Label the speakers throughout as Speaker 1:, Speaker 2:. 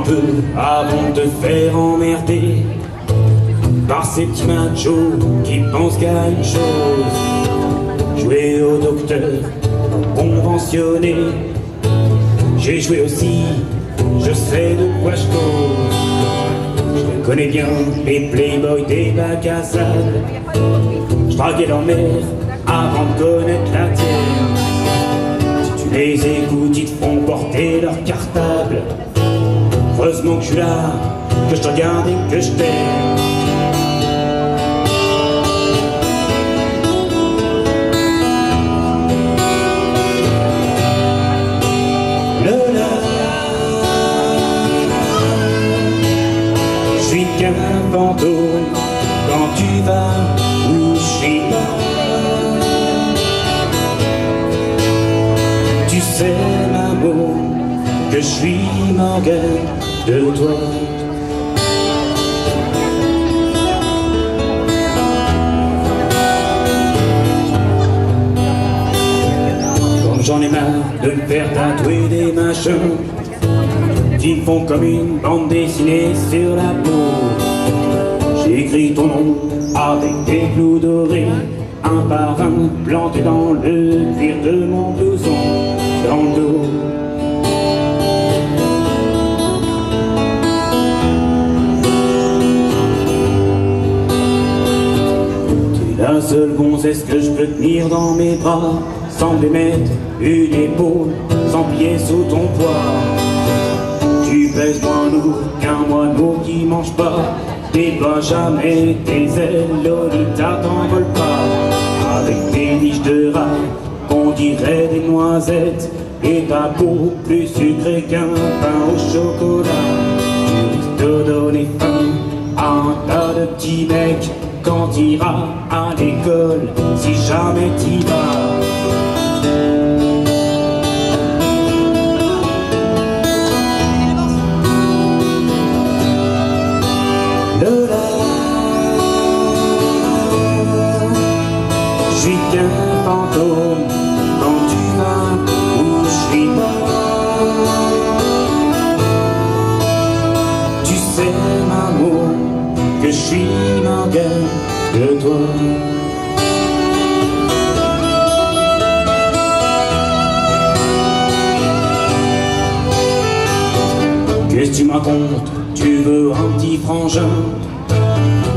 Speaker 1: peu avant de te faire emmerder par ces petits machos qui pensent qu'à une chose, jouer au docteur conventionné. J'ai joué aussi, je sais de quoi je cause. Je connais bien les playboys des bacs à sable. Je draguais leur mère avant de connaître la tienne. Si tu les écoutes, ils te font porter leur cartable. Heureusement que je suis là, que je te regarde et que je t'aime. Je suis qu'un fantôme quand tu vas où je suis pas. Tu sais, l'amour, que je suis Morgan de toi. Comme j'en ai marre de me faire tatouer des machins qui font comme une bande dessinée sur la peau. J'ai écrit ton nom avec des clous dorés, un par un planté dans le cuir de mon blouson, dans le dos. T'es la seule gonzesse que je peux tenir dans mes bras, sans me mettre une épaule, sans plier sous ton poids. Tu pèses moins lourd qu'un moineau qui mange pas. Déploie jamais tes ailes, Lolita, t'envole pas. Avec tes niches de rail, on dirait des noisettes, et ta peau plus sucrée qu'un pain au chocolat. Tu risques de donner faim à un tas de petits mecs quand t'iras à l'école, si jamais t'y vas. Je suis qu'un fantôme quand tu vas où je suis pas. Tu sais, l'amour, que je suis Morgan de toi. Qu'est-ce que tu me racontes? Tu veux un petit frangin?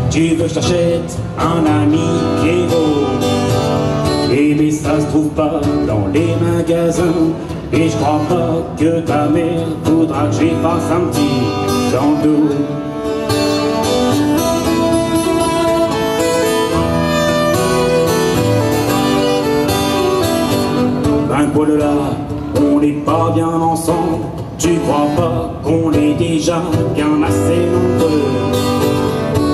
Speaker 1: Tu veux que je t'achète un ami Pierrot? Eh mais ça se trouve pas dans les magasins, et je crois pas que ta mère voudra que j'y fasse un petit dans le dos. Ben quoi de là, on n'est pas bien ensemble. Tu crois pas qu'on est déjà bien assez nombreux?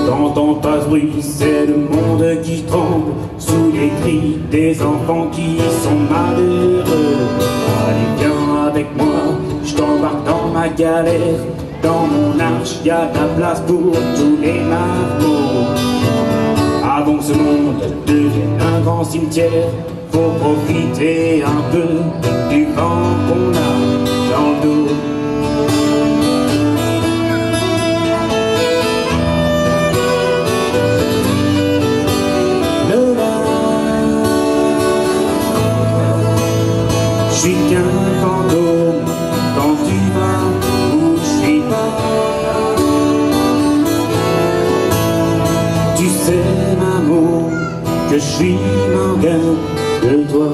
Speaker 1: T'entends pas ce bruit, c'est le monde qui tremble sous les cris des enfants qui sont malheureux. Allez, viens avec moi, je t'embarque dans ma galère. Dans mon arche, y a de la place pour tous les marmots. Avant que ce monde devienne un grand cimetière, faut profiter un peu du vent qu'on a dans le dos. Je suis qu'un fantôme quand tu vas où je suis pas. Tu sais, l'amour, que je suis Morgan de toi.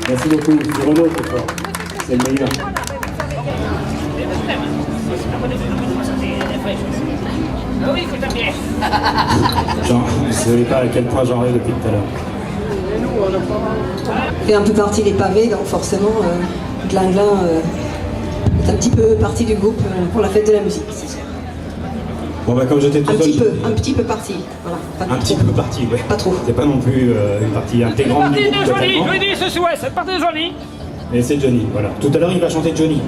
Speaker 1: Merci beaucoup, c'est Renaud très fort, c'est le meilleur. Jean, vous ne savez pas à quel point j'en rêve depuis tout à l'heure.
Speaker 2: fait un peu partie des pavés, donc forcément Glinglin est un petit peu partie du groupe pour la fête de la musique.
Speaker 1: Bon bah comme j'étais tout seul...
Speaker 2: Un petit peu partie, voilà.
Speaker 1: Un petit peu partie, ouais.
Speaker 2: Pas trop.
Speaker 1: C'est pas non plus une partie intégrante du groupe.
Speaker 3: Cette partie est jolie, je dis ce souhait, cette partie est jolie.
Speaker 1: Et c'est Johnny, voilà. Tout à l'heure, il va chanter Johnny.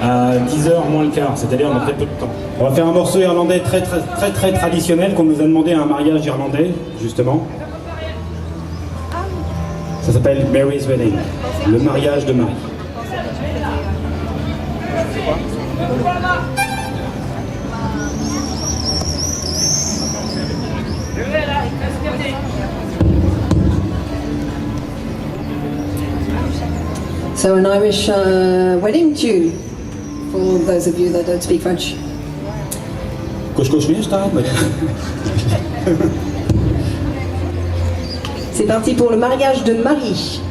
Speaker 1: À 10h moins le quart, c'est-à-dire dans très peu de temps. On va faire un morceau irlandais très traditionnel qu'on nous a demandé à un mariage irlandais, justement. Ça s'appelle Mary's Wedding, le mariage de Marie.
Speaker 2: So an Irish wedding tune for those of you that don't speak French. C'est parti pour le mariage de Marie.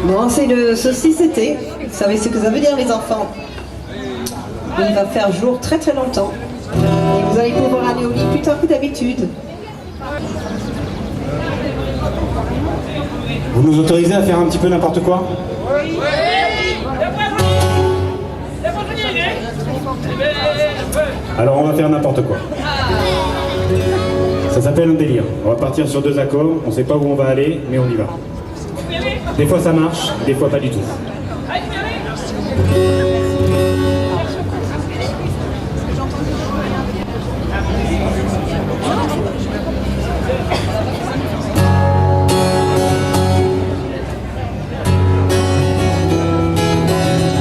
Speaker 2: Bon, c'est le saucisse-été. Vous savez ce que ça veut dire, les enfants? Il va faire jour très longtemps. Et vous allez pouvoir aller au lit plus tard que d'habitude.
Speaker 1: Vous nous autorisez à faire un petit peu n'importe quoi? Oui. Alors on va faire n'importe quoi. Ça s'appelle un délire. On va partir sur 2 accords, on ne sait pas où on va aller, mais on y va. Des fois ça marche, des fois pas du tout.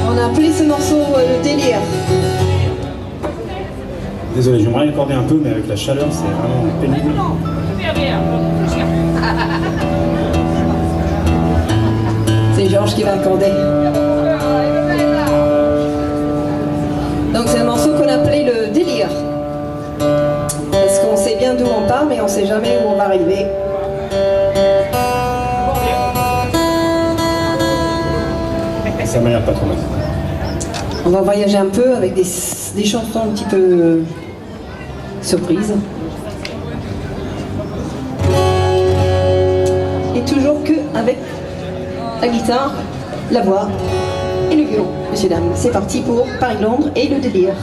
Speaker 2: On a appelé ce morceau le délire.
Speaker 1: Désolé, j'aimerais accorder un peu, mais avec la chaleur, c'est vraiment pénible.
Speaker 2: C'est Georges qui va accorder. Donc c'est un morceau qu'on appelait le délire. Parce qu'on sait bien d'où on part, mais on sait jamais où on va arriver.
Speaker 1: Ça m'a l'air pas trop mal.
Speaker 2: On va voyager un peu avec des chansons un petit peu surprises. n'est toujours qu'avec la guitare, la voix et le violon. Messieurs, dames, c'est parti pour Paris-Londres et le délire.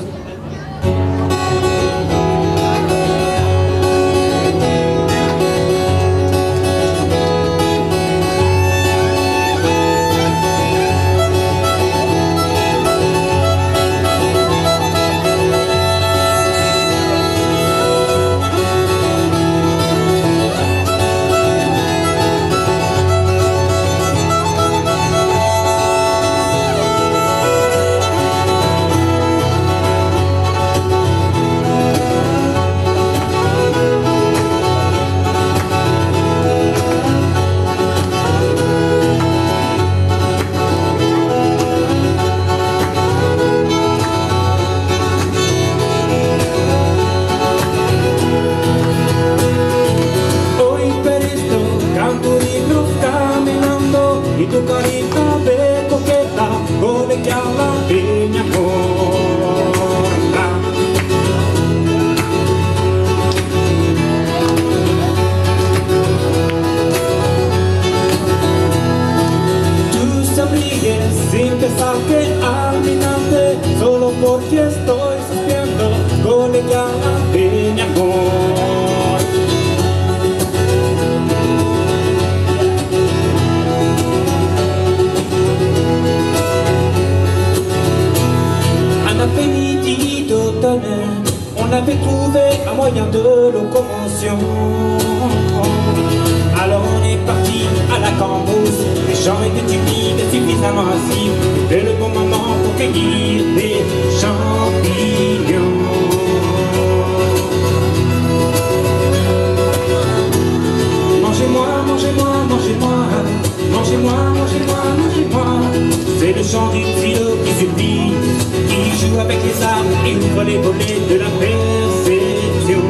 Speaker 1: Y tu carita de coqueta colegiala de mi amor. Tú sonríes sin pensar que al mirarte, solo porque estoy sufriendo, colegiala de mi amor. Après-midi d'automne, on avait trouvé un moyen de locomotion. Alors on est parti à la cambrousse. Les champs étaient humides et suffisamment assis. C'était le bon moment pour cueillir des champignons. Mangez-moi, mangez-moi, mangez-moi. Mangez-moi, mangez-moi, mangez-moi. C'est le chant du trio qui suffit, qui joue avec les armes et ouvre les volets de la perception.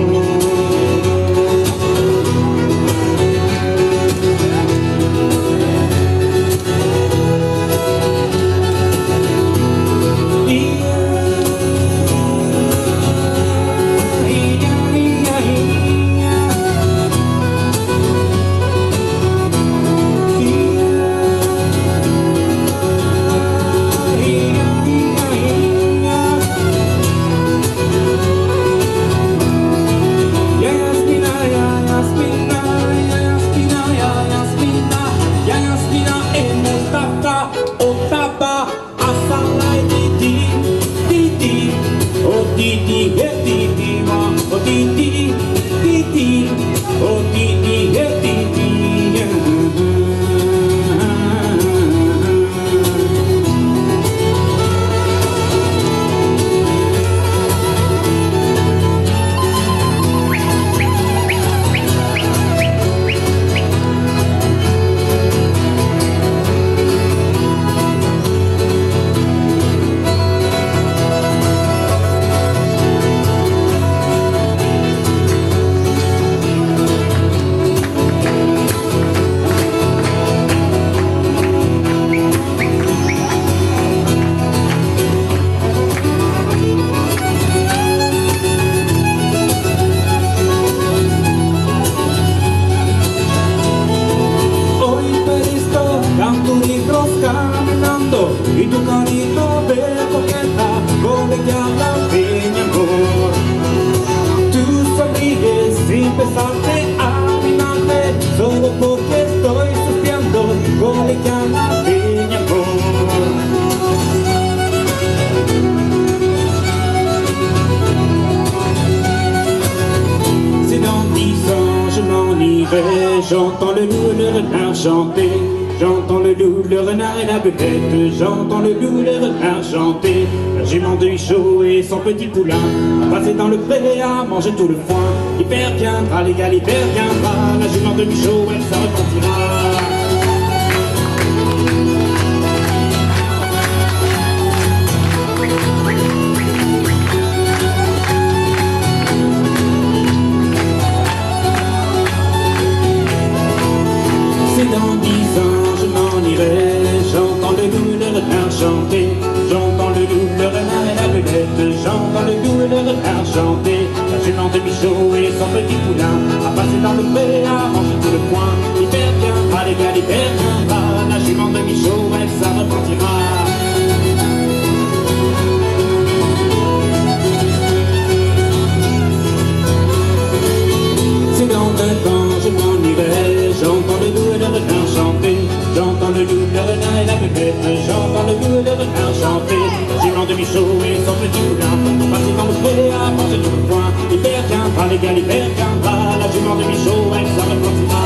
Speaker 1: Y tu carita de coqueta colegiala de mi amor. Tú sonríes sin pensarte a mirarte, solo porque estoy sufriendo, colegiala de mi amor. Si dans 10 ans je m'en irai, j'entends le loup et le renard chanter. J'entends le loup, le renard et la belette. J'entends le loup, le renard chanter. La jument de Huichot et son petit poulain a passé dans le pré à manger tout le foin. L'hiver viendra, les gars, l'hiver viendra. La jument de Huichot, elle s'en repentira. C'est dans 10 ans je m'en irai. J'entends le loup, le renard chanter. J'entends le loup, le renard et la belette. J'entends le loup et le renard chanter. La jument de Huichot et son petit poulain a passé dans le pré à manger tout le foin. L'hiver viendra. Michaud et son petit poulain. Passez dans le frais à manger tout le coin. L'hiver viendra, les gars, l'hiver viendra. La jument de Michaud, elle s'en repartira.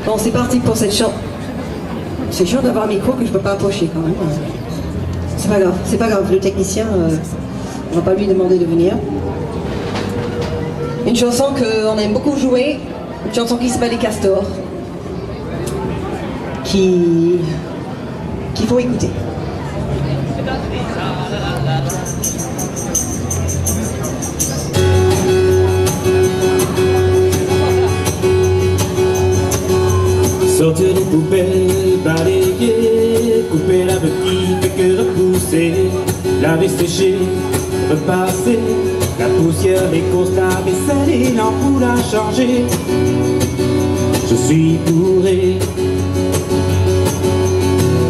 Speaker 2: Bon, c'est parti pour cette chanson. C'est chiant d'avoir un micro que je peux pas approcher quand même. C'est pas grave, c'est pas grave. Le technicien, on va pas lui demander de venir. Une chanson qu'on aime beaucoup jouer, une chanson qui s'appelle Les Castors, qu'il faut écouter.
Speaker 1: Sortir les poubelles, balayer, couper la petite que repousser, laver, sécher, repasser, la poussière, les courses, la vaisselle et l'ampoule à changer. Je suis bourré,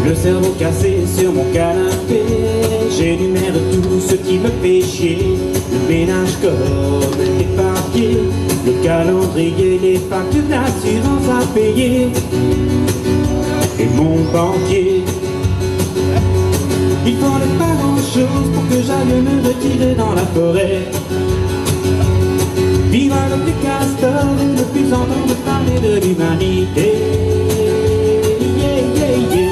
Speaker 1: le cerveau cassé sur mon canapé, j'énumère tout ce qui me fait chier, le ménage comme les papiers, le calendrier, les factures d'assurance à payer, et mon banquier. Il fallait pas grand chose pour que j'aille me retirer dans la forêt, vivre avec les castors et ne plus entendre parler de l'humanité. Yeah, yeah, yeah.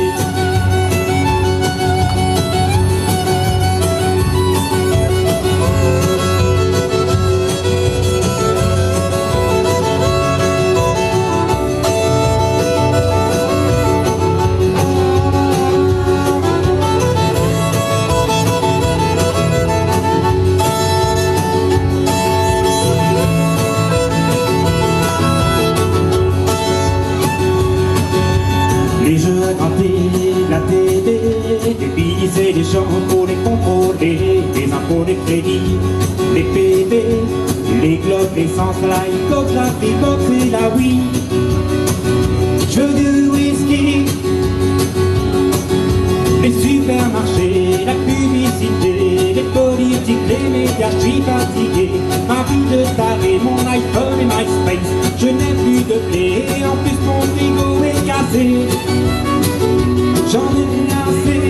Speaker 1: Les jeux à grandir, la télé, des billets et des gens pour les contrôler, les impôts, les crédits, les PV, les globes, l'essence, la coke, la freebox et la Wii. Je veux du whisky, les supermarchés, la publicité, les politiques, les suis fatigué, ma vie de taré, mon iPhone et MySpace. Je n'ai plus de clé, et en plus mon frigo est cassé. J'en ai rien assez.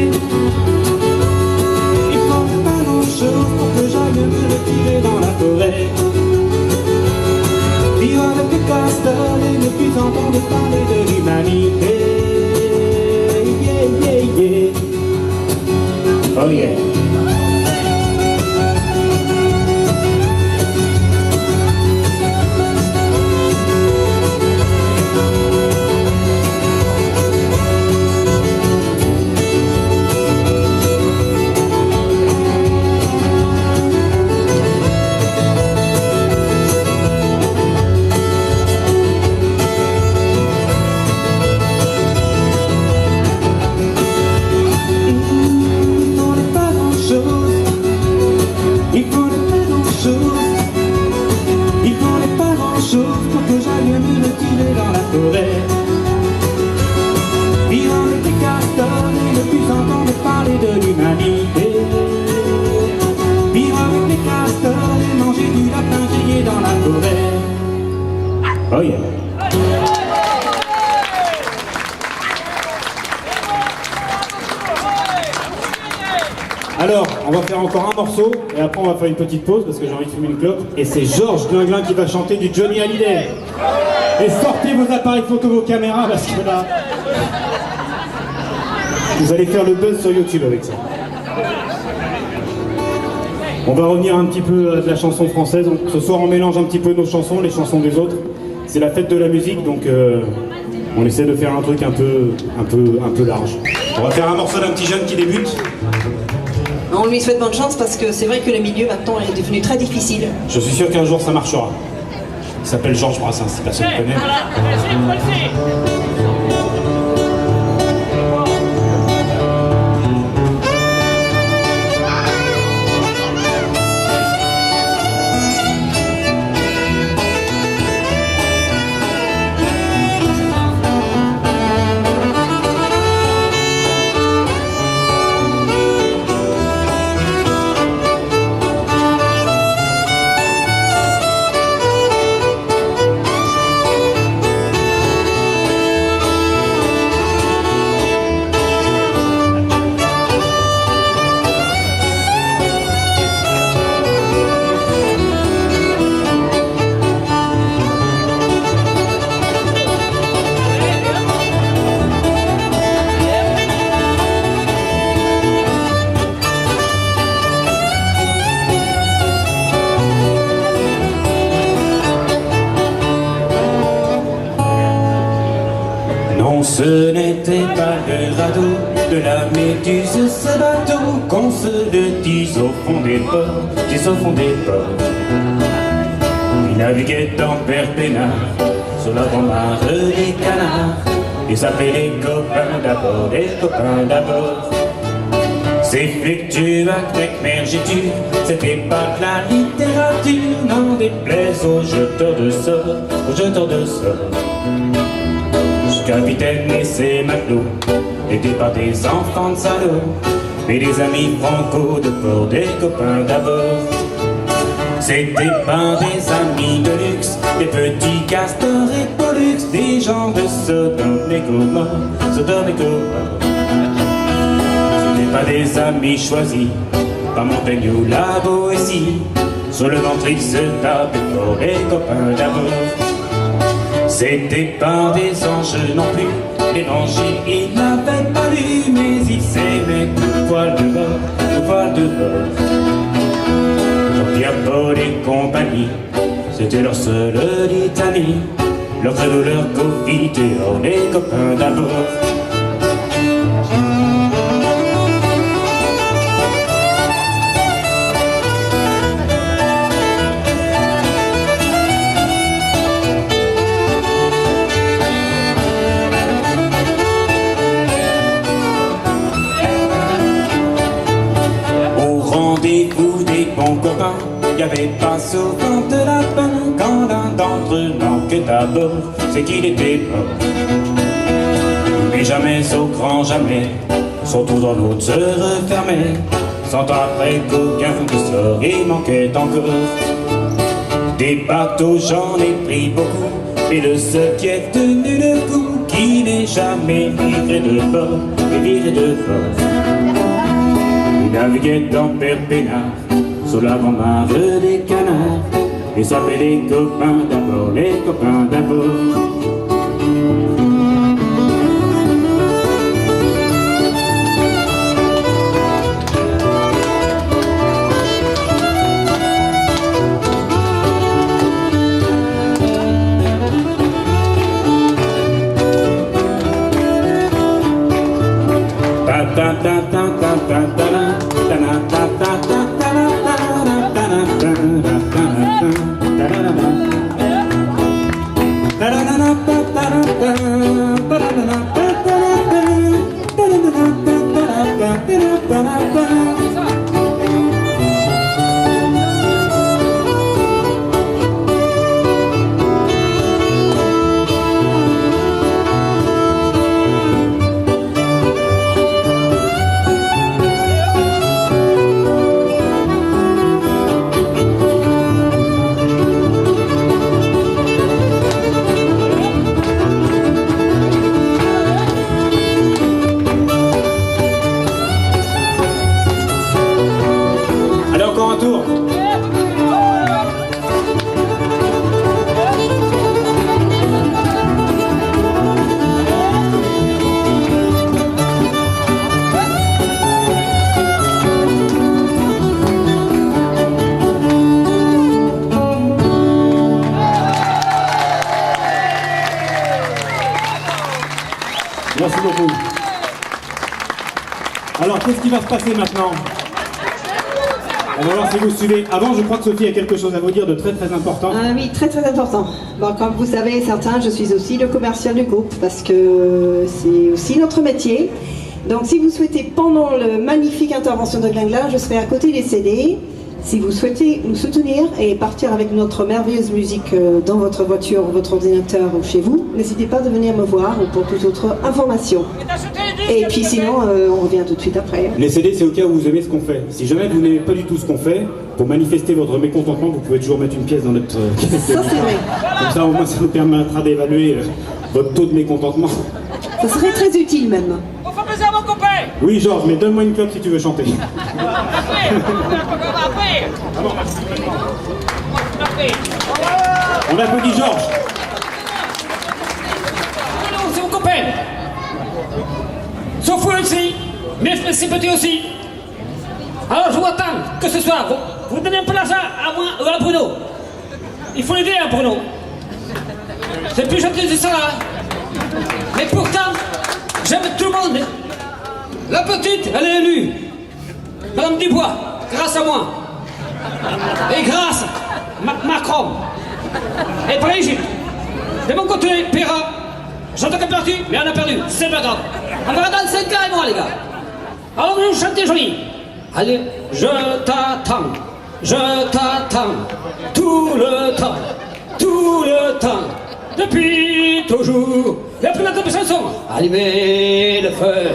Speaker 1: Il faut pas grand-chose pour que j'aille me retirer dans la forêt. Vivre avec des castors et ne plus entendre parler de l'humanité. Yeah, yeah, yeah. Oh yeah. Pour que j'aille me retirer dans la forêt. Vivre avec des castors et ne plus entendre parler de l'humanité. Vivre avec des castors et manger du lapin grillé dans la forêt. Oh yeah. Alors, on va faire encore un morceau, et après on va faire une petite pause, parce que j'ai envie de fumer une clope. Et c'est Georges Glinglin qui va chanter du Johnny Hallyday. Et sortez vos appareils photo, vos caméras, parce que là... vous allez faire le buzz sur YouTube avec ça. On va revenir un petit peu à de la chanson française. Donc, ce soir on mélange un petit peu nos chansons, les chansons des autres. C'est la fête de la musique, donc on essaie de faire un truc un peu large. On va faire un morceau d'un petit jeune qui débute.
Speaker 2: On lui souhaite bonne chance parce que c'est vrai que le milieu maintenant est devenu très difficile.
Speaker 1: Je suis sûr qu'un jour ça marchera. Il s'appelle Georges Brassens, si personne ne connaît.
Speaker 3: Non, ce n'était pas le radeau de la Méduse, ce bateau, qu'on se le dise au fond des ports, dise au fond des ports. Il naviguait en père peinard, sur la grand-mare des canards, et s'appelait les copains d'abord, les copains d'abord. C'est fluctueux avec mergiture, c'était pas de la littérature, n'en déplaise aux jeteurs de sorts, aux jeteurs de sorts. Capitaine et ses matelots n'étaient pas des enfants de salauds, mais des amis franco de port, des copains d'abord. C'était pas des amis de luxe, des petits castors et pollux, des gens de Sodome et Gomorrhe, Sodome et Gomorrhe. C'était pas des amis choisis, pas Montaigne ou la Boétie, sur le ventre ils se tapaient fort, les copains d'abord. C'était pas des anges non plus, l'évangile il n'avait pas lu, mais il s'aimait le voile de bord, le voile de bord. Jean-Pierre, Paul et compagnie, c'était leur seule litanie, leur credo, leur confiteor, les copains d'abord. Rendez-vous des bons copains, y avait pas souvent de lapin, quand l'un d'entre eux manquait d'abord, c'est qu'il était mort. Mais jamais au grand jamais, son trou dans l'autre se refermait, 100 ans après qu'aucun de soleil manquait encore. Des bateaux j'en ai pris beaucoup, mais le seul qui est tenu le coup, qui n'est jamais viré de bord, mais viré de force. Il naviguait dans Perpénard, sous la grande mare des canards, et s'appelait les copains d'abord, les copains d'abord.
Speaker 1: Merci beaucoup. Alors, qu'est-ce qui va se passer maintenant? On va voir si vous suivez. Avant, je crois que Sophie a quelque chose à vous dire de très très important.
Speaker 2: Ah oui, très très important. Bon, comme vous savez, certains, je suis aussi le commercial du groupe parce que c'est aussi notre métier. Donc si vous souhaitez, pendant la magnifique intervention de Glinglin, je serai à côté des CD. Si vous souhaitez nous soutenir et partir avec notre merveilleuse musique dans votre voiture, votre ordinateur ou chez vous, n'hésitez pas à venir me voir ou pour toute autre information. Et puis sinon, on revient tout de suite après.
Speaker 1: Les CD, c'est au cas où vous aimez ce qu'on fait. Si jamais vous n'aimez pas du tout ce qu'on fait, pour manifester votre mécontentement, vous pouvez toujours mettre une pièce dans notre caisse.
Speaker 2: Ça, c'est vrai.
Speaker 1: Comme ça, au moins, ça nous permettra d'évaluer votre taux de mécontentement.
Speaker 2: Ça serait très utile même.
Speaker 4: On fait plaisir à mon copain.
Speaker 1: Oui, Georges, mais donne-moi une clope si tu veux chanter. On applaudit Georges.
Speaker 4: C'est mon copain. Sauf vous aussi, mais c'est petit aussi. Alors je vous attends que ce soir, vous donnez un peu d'argent à moi ou à Bruno. Il faut l'aider à Bruno. C'est plus gentil de ça là. Mais pourtant, j'aime tout le monde. La petite, elle est élue. Madame Dubois, grâce à moi. Et grâce à Macron. Et par l'Égypte. De mon côté, Péra. J'entends qu'elle a perdu, mais on a perdu. C'est pas grave. On va dans 5 ans et moi, les gars. Alors vous chantez joli. Allez, je t'attends. Je t'attends. Tout le temps. Tout le temps. Depuis toujours. Et après la chanson. Allumez le feu.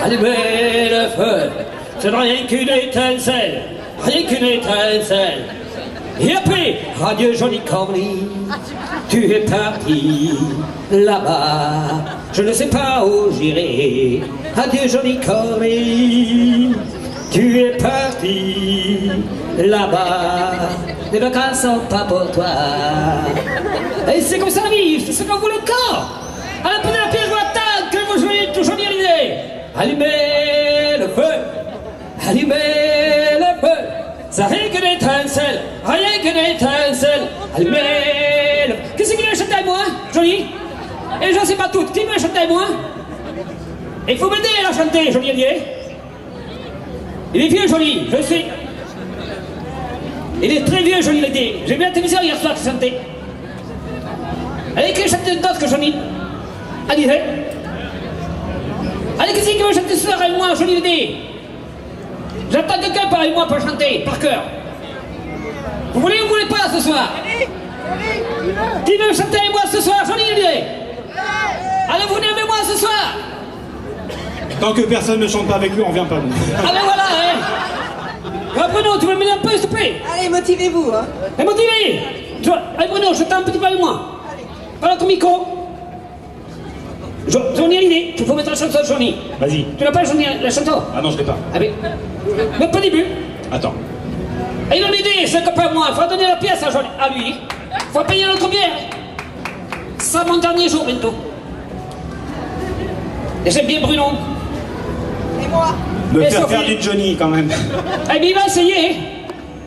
Speaker 4: Allumez le feu. C'est rien qu'une étincelle. Rien qu'une étincelle. Et après, adieu joli Corny, tu es parti là-bas. Je ne sais pas où j'irai. Adieu joli Corny, tu es parti là-bas. Les vacances sont pas pour toi. Et c'est comme ça la vie, c'est ce qu'on vous le corps. À la peine de la pierre, je vous attends que vous jouez toujours bien l'idée. Allumez le feu. Allumez le feu. Ça rien que d'étincelle, rien que d'étincelle. Allumez le feu. Qu'est-ce qu'il veut chanter avec moi, joli? Et je sais pas tout. Qui veut chanter avec moi? Il faut m'aider à chanter, joli Olivier. Il est vieux, joli, je sais. Il est très vieux, joli l'été. J'ai vu la télévision hier soir qui chantait. Allez, qui chante d'autre que joli? Allez, allez, qui veut chanter ce soir avec moi, joli l'été? J'attends quelqu'un par avec moi pour chanter, par cœur. Vous voulez ou vous voulez pas ce soir? Qui veut chanter avec moi ce soir, joli Olivier? Allez, vous venez avec moi ce soir?
Speaker 1: Tant que personne ne chante pas avec lui, on vient pas nous.
Speaker 4: Ah ben voilà, hein. Bruno, tu veux m'aider un peu, s'il te plaît?
Speaker 2: Allez, motivez-vous, hein.
Speaker 4: Et motivé! Allez, Bruno, je t'en un petit peu avec moi. Parle à ton micro. Johnny a l'idée, il faut mettre la chanson de Johnny.
Speaker 1: Vas-y.
Speaker 4: Tu l'as pas, Johnny, la chanson?
Speaker 1: Ah non, je l'ai pas.
Speaker 4: Ah ben, même pas début.
Speaker 1: Attends.
Speaker 4: Et il va m'aider, c'est copain à moi. Il faut donner la pièce à lui. Il faut payer notre bière. C'est mon dernier jour bientôt. Et j'aime bien Bruno.
Speaker 2: Et moi?
Speaker 1: Me
Speaker 4: Et
Speaker 1: faire
Speaker 4: Sophie.
Speaker 1: faire du Johnny quand même.
Speaker 4: Eh bien, il va essayer.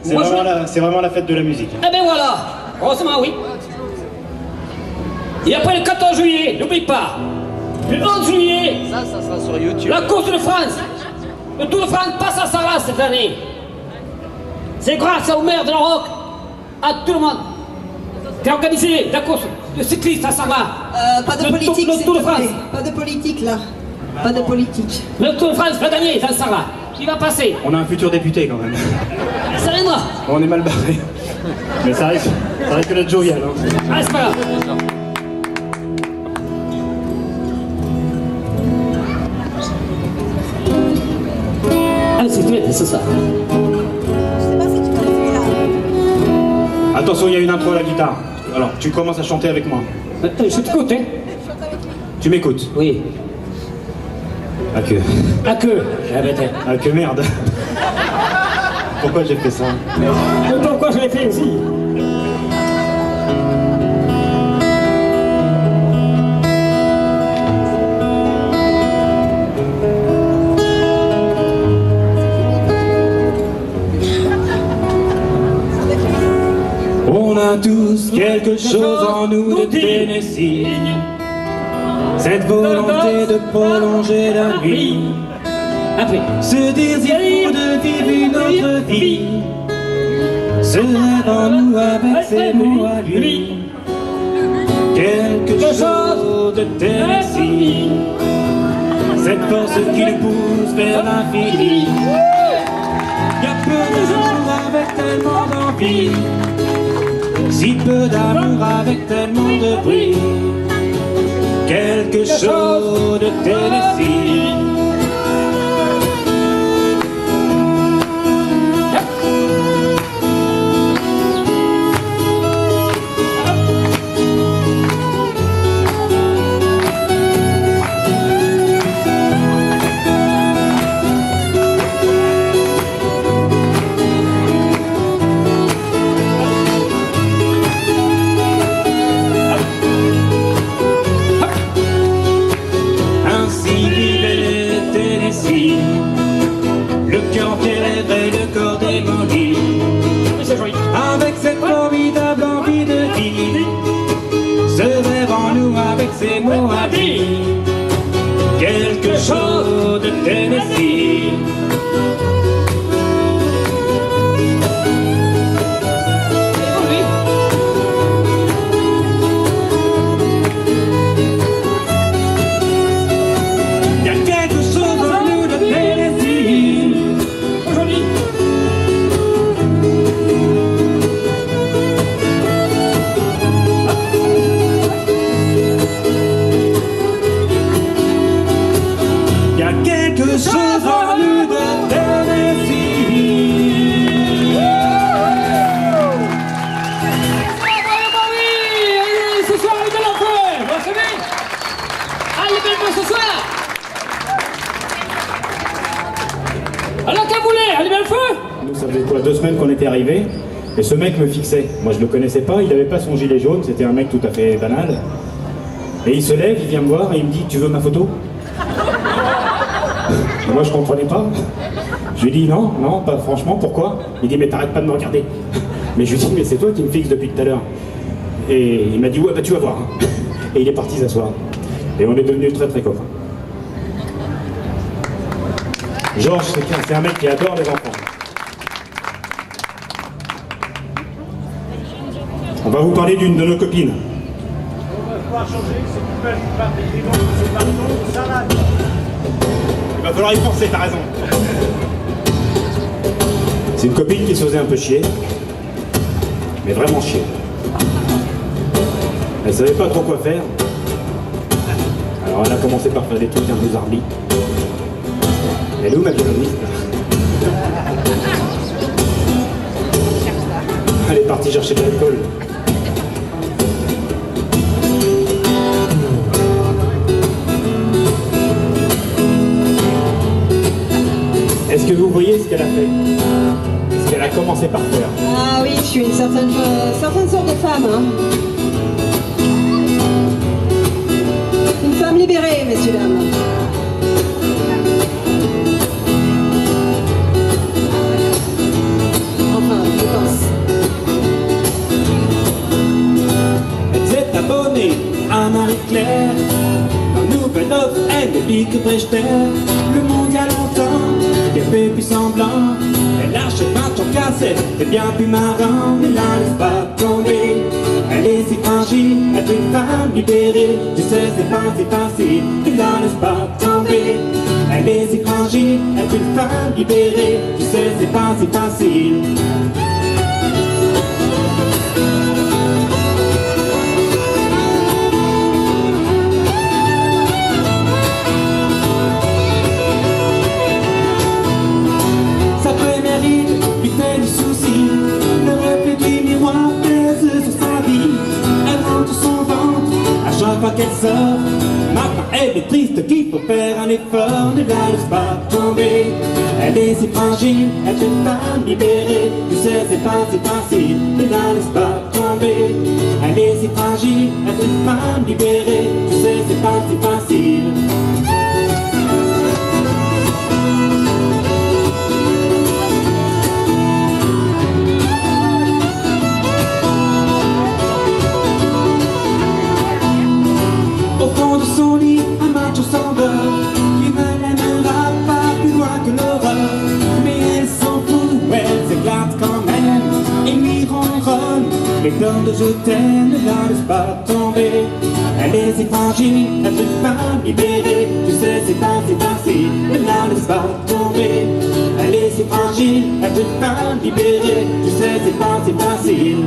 Speaker 1: C'est vraiment la fête de la musique.
Speaker 4: Eh ben voilà. Heureusement, oui. Et après le 14 juillet, n'oublie pas. Le 11 juillet,
Speaker 5: Ça sera sur YouTube.
Speaker 4: la course de France. Le Tour de France passe à Sarlat cette année. C'est grâce au maire de la Roque, à tout le monde. T'es organisé la course de cyclistes à Sarlat.
Speaker 2: Pas de
Speaker 4: Le
Speaker 2: politique,
Speaker 4: Tour- le
Speaker 2: s'il
Speaker 4: Tour de
Speaker 2: te
Speaker 4: France.
Speaker 2: plaît. Pas de politique, là. Pas de politique.
Speaker 4: Le Tour de France va gagner dans Sarlat. Qui va passer?
Speaker 1: On a un futur député quand même.
Speaker 4: Ça viendra.
Speaker 1: On est mal barré. Mais ça risque d'être jovial. Hein.
Speaker 4: Ah, c'est pas grave. Ah, c'est ça.
Speaker 2: Je sais pas si tu vas le faire.
Speaker 1: Attention, il y a une intro à la guitare. Alors, tu commences à chanter avec moi.
Speaker 4: Je t'écoute, hein?
Speaker 1: Tu m'écoutes?
Speaker 4: Oui.
Speaker 1: Ah que...
Speaker 4: À que? Ah, ben,
Speaker 1: Ah que merde. Pourquoi j'ai fait ça?
Speaker 4: mais pourquoi je l'ai fait aussi?
Speaker 1: On a tous quelque chose en nous de Tennessee. Cette volonté de prolonger la nuit.
Speaker 4: Après.
Speaker 1: Ce désir fou de vivre une autre vie. Ce rêve en nous avec ses mots à lui. Quelque chose de Tennessee. Cette force qui nous pousse vers l'infini. Y'a peu d'amour avec tellement d'envie. Si peu d'amour avec tellement de bruit. Quelque chose de Tennessee. Ainsi vivait le Tennessee, le cœur en rêve et le corps démoli. Avec cette formidable envie de vie, ce rêve en nous avec ses mots à vie. Quelque chose de Tennessee. Il y a quelque chose en nous de Tennessee.
Speaker 4: Aujourd'hui.
Speaker 1: Il y a quelque chose en nous de Tennessee.
Speaker 4: Ah oui! Et ce soir, il est la feu! Vous savez? Ah, il est belle ce soir! Alors, qu'elle voulait? Elle est belle feu?
Speaker 1: Nous, ça faisait quoi, 2 semaines qu'on était arrivés, et ce mec me fixait. Moi, je le connaissais pas, il avait pas son gilet jaune, c'était un mec tout à fait banal. Et il se lève, il vient me voir et il me dit « Tu veux ma photo ?» Et moi, je comprenais pas. Je lui dis « Non, non, pas franchement, pourquoi ?» Il dit « Mais t'arrêtes pas de me regarder. » Mais je lui dis « Mais c'est toi qui me fixes depuis tout à l'heure. » Et il m'a dit « Ouais, bah tu vas voir. » Et il est parti s'asseoir. Et on est devenus très très copains. Georges, c'est un mec qui adore les enfants. On va vous parler d'une de nos copines. Il va falloir y penser, t'as raison. C'est une copine qui se faisait un peu chier, mais vraiment chier. Elle savait pas trop quoi faire. Alors elle a commencé par faire des trucs un peu zarbi. Elle est où ma violoniste là? Elle est partie chercher de l'alcool. Est-ce que vous voyez ce qu'elle a fait? Ce qu'elle a commencé par faire?
Speaker 2: Ah oui, je suis une certaine sorte de femme. Hein. Une femme libérée, messieurs, dames. Enfin, je pense.
Speaker 1: Elle s'est abonnée à Marie-Claire. Dans Nouvelle Offre, elle dit que Brechter. Le monde il y a longtemps, il fait plus semblant. Elle achète pas ton cassette, c'est bien plus marrant. Ne la laisse pas tomber, elle est si fragile. Elle est une femme libérée, tu sais c'est pas si facile. Ne la laisse pas tomber, elle est si fragile. Elle est une femme libérée, tu sais c'est pas si facile. Qu'elle sort, maintenant elle est triste qu'il faut faire un effort. Ne la laisse pas tomber, elle est si fragile, elle est une femme libérée. Tu sais c'est pas si facile, ne la laisse pas tomber. Elle est si fragile, elle est une femme libérée. Tu sais c'est pas si facile. Les fleurs de je t'aime, ne la laisse pas tomber. Elle est si fragile, elle est une femme libérée. Tu sais c'est pas si facile, ne la laisse pas tomber. Elle est si fragile, elle est une femme libérée. Tu sais c'est pas si facile.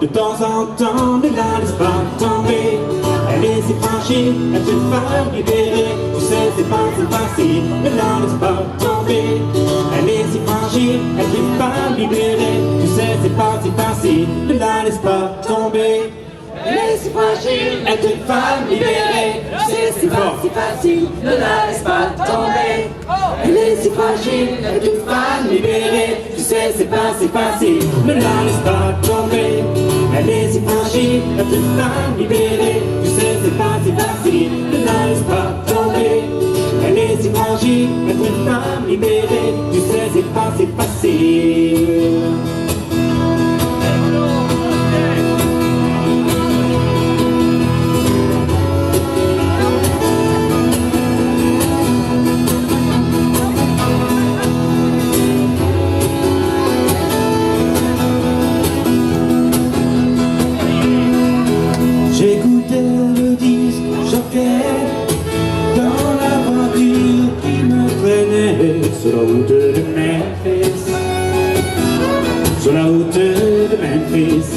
Speaker 1: De temps en temps, ne la laisse pas tomber. Elle est si fragile, elle est une femme libérée. Tu sais c'est pas si facile, ne la laisse pas tomber. Elle est si fragile, elle est une femme libérée. Tu sais c'est pas si facile, ne la laisse pas tomber. Elle est si fragile, elle est une femme libérée. Tu sais c'est pas si facile, ne la laisse pas tomber. Elle est si fragile, elle est une femme libérée. Tu sais c'est pas si facile, ne la laisse pas tomber. Elle est si fragile, elle est une femme libérée. Tu sais c'est pas si facile, ne la laisse pas tomber. Elle est si fragile, elle est une femme libérée. Tu sais c'est pas si facile. Sur la route de Memphis, sur la route de Memphis.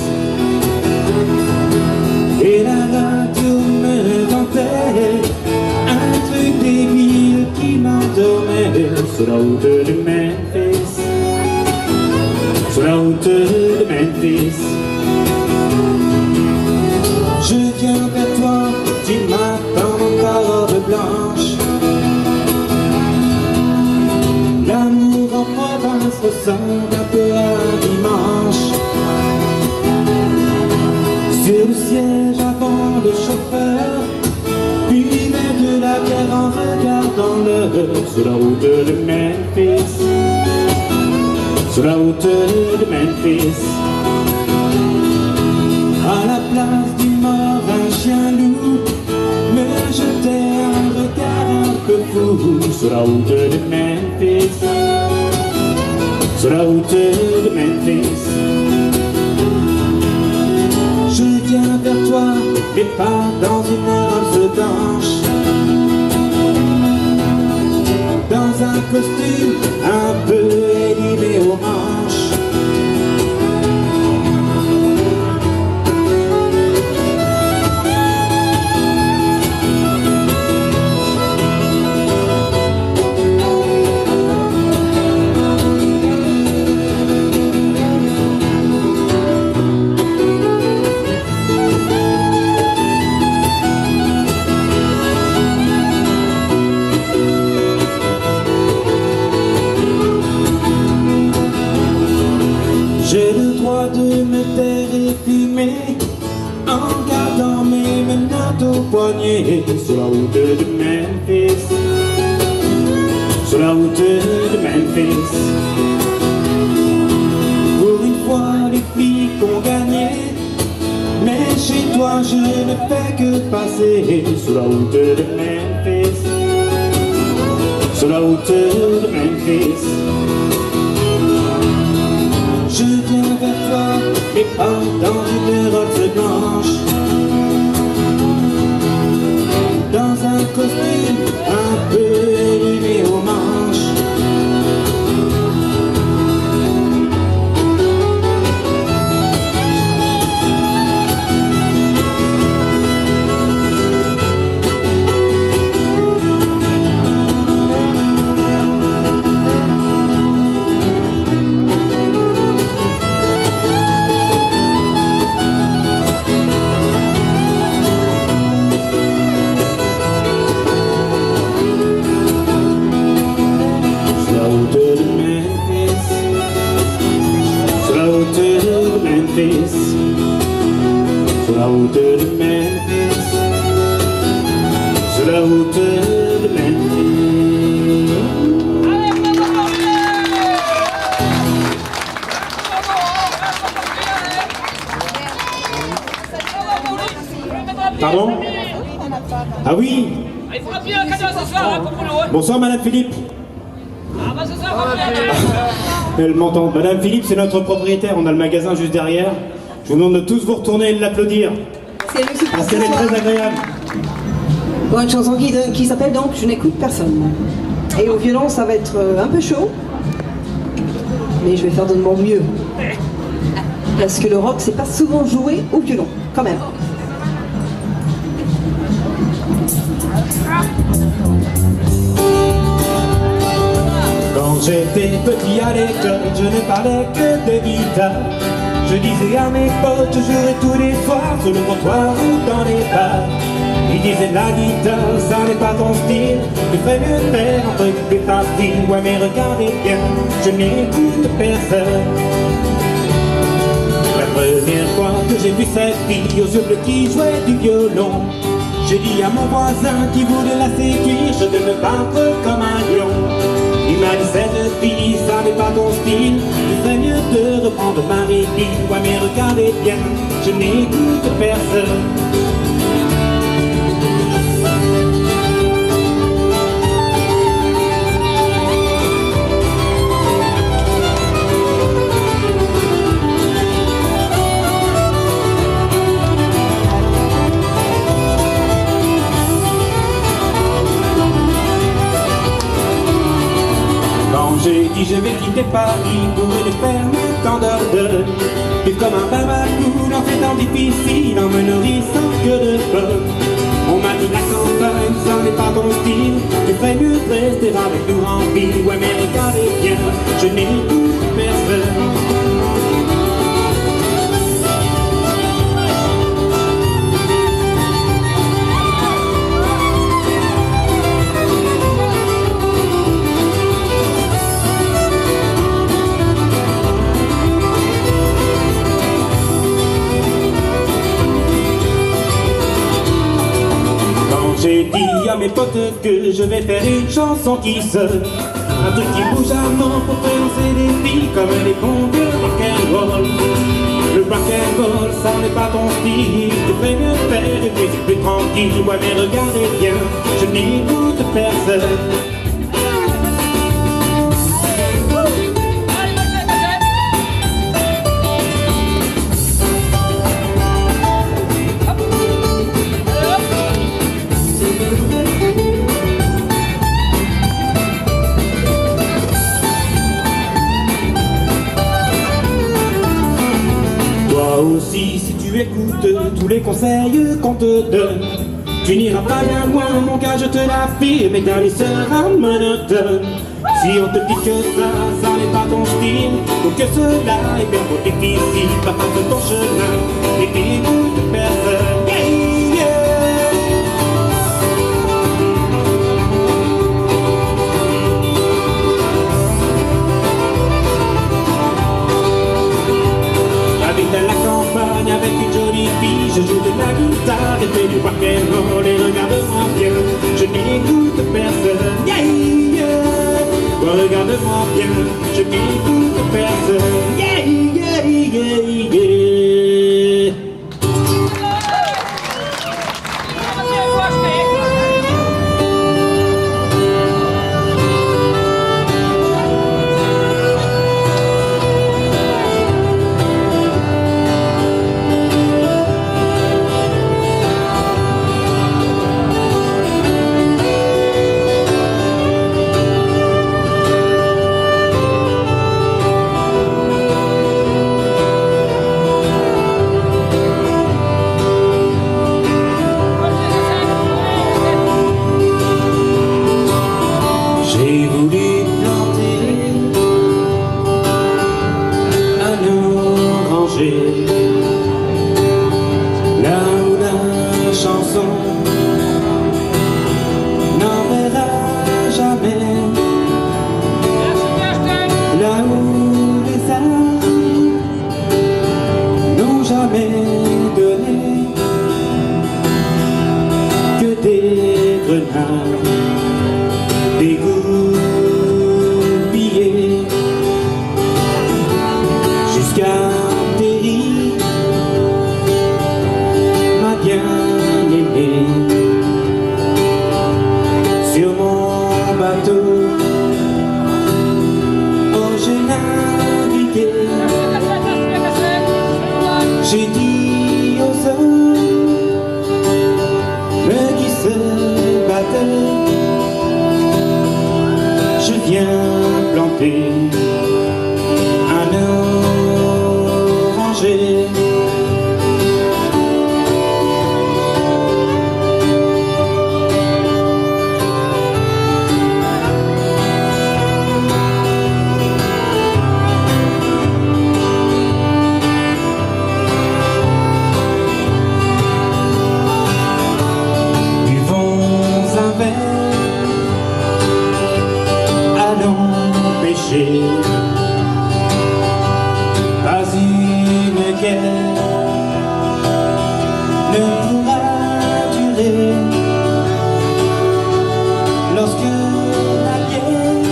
Speaker 1: Et la radio me vantait un truc débile qui m'endormait. Sur la route de Memphis, sur la route de Memphis. Je viens vers toi, tu m'attends dans ta robe blanche. L'amour en province ressemble un peu à un dimanche. Sur le siège avant le chauffeur buvait de la bière en regardant l'heure. Sur la route de Memphis, sur la route de Memphis. À la place du mort, un chien loup me jetait un regard un peu fou. Sur la route de Memphis, sur la route de Memphis. Je viens vers toi, mais pas dans une robe blanche. dans un costume un peu élimé aux hanches. J'ai le droit de me taire et fumer en gardant mes menottes au poignet sur la route de Memphis, sur la route de Memphis. Pour une fois les flics ont gagné, mais chez toi je ne fais que passer sur la route de Memphis, sur la route de Memphis. Je viens vers toi, et pas dans une robe blanche, dans un costume un peu élimé aux manches. Sur la route de Memphis, sur la route de Memphis. Pardon? Ah oui.
Speaker 4: Il faudra bien un cadeau ce soir pour Bruno.
Speaker 1: Bonsoir Madame Philippe.
Speaker 4: Ah bah ce soir, on va bien.
Speaker 1: Elle m'entend. Madame Philippe, c'est notre propriétaire, on a le magasin juste derrière. Je vous demande de tous vous retourner et de l'applaudir.
Speaker 2: C'est Monsieur
Speaker 1: Parce qu'elle est très agréable.
Speaker 2: Bon, une chanson qui s'appelle donc Je n'écoute personne. Et au violon, ça va être un peu chaud, mais je vais faire de mon mieux. Parce que le rock, c'est pas souvent joué au violon, quand même.
Speaker 1: Quand j'étais petit à l'école, je ne parlais que de guitare. Je disais à mes potes, je jouerais tous les soirs sur le comptoir ou dans les bars. Ils disaient la guitare, ça n'est pas ton style, tu ferais mieux de faire un truc plus facile. Ouais mais regardez bien, je n'écoute personne. La première fois que j'ai vu cette fille aux yeux bleus qui jouait du violon, j'ai dit à mon voisin qui voulait la séduire, je vais me battre comme un lion. Il m'a dit cette fille, ça n'est pas ton style, tu ferais mieux de reprendre ma répit. Ouais mais regardez bien, je n'écoute personne. J'ai dit je vais quitter Paris pour aller faire mes temps d'ordre. Vivre comme un babacou dans ces temps difficiles en me nourrissant que de feu. On m'a dit la campagne, ça n'est pas ton style, tu ferais mieux de rester avec nous en ville. Ouais mais regardez bien, je n'écoute personne. J'ai dit à mes potes que je vais faire une chanson qui sonne, un truc qui bouge à mort pour faire danser les filles comme les bons vieux rock'n'roll. Le rock'n'roll, ça n'est pas ton style, tu fais mieux faire une musique plus tranquille. Ouais mais regardez bien, je n'écoute personne. Toi aussi, si tu écoutes tous les conseils qu'on te donne, tu n'iras pas bien loin, mon gars, je te l'affirme, et ta vie sera monotone. Si on te dit que ça n'est pas ton style, ou que cela est bien trop difficile, va pas de ton chemin, et t'écoutes personne. Yeah, yeah. J'habite à la campagne avec une jolie fille, je joue de la guitare et fais du rock'n'roll et regarde-moi bien, je n'écoute personne. Yeah, yeah. Regarde-moi bien, je n'écoute personne. Yeah, yeah, yeah, yeah. J'ai voulu planter un oranger là où la chanson n'enverra jamais, là où les arts n'ont jamais donné que des grenades, des goupillés jusqu'à atterrir, ma bien-aimée, sur mon bateau. Oh, j'ai navigué, j'ai dit aux hommes qui se battaient, je viens planter un oranger. Buvons un verre, allons pêcher. Pas une guerre ne pourra durer lorsque la guerre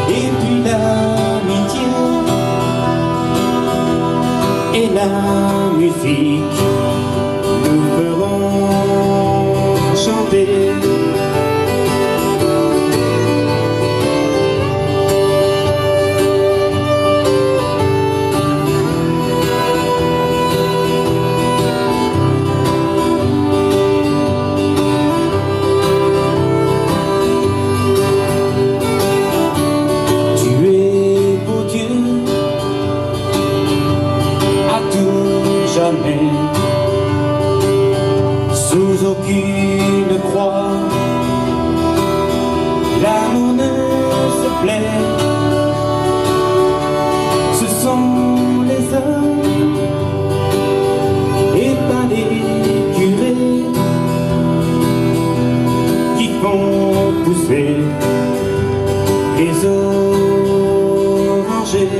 Speaker 1: et puis l'amitié et la musique nous feront chanter. Sous aucune croix, l'amour ne se plaît. Ce sont les hommes et pas les curés qui font pousser les orangers.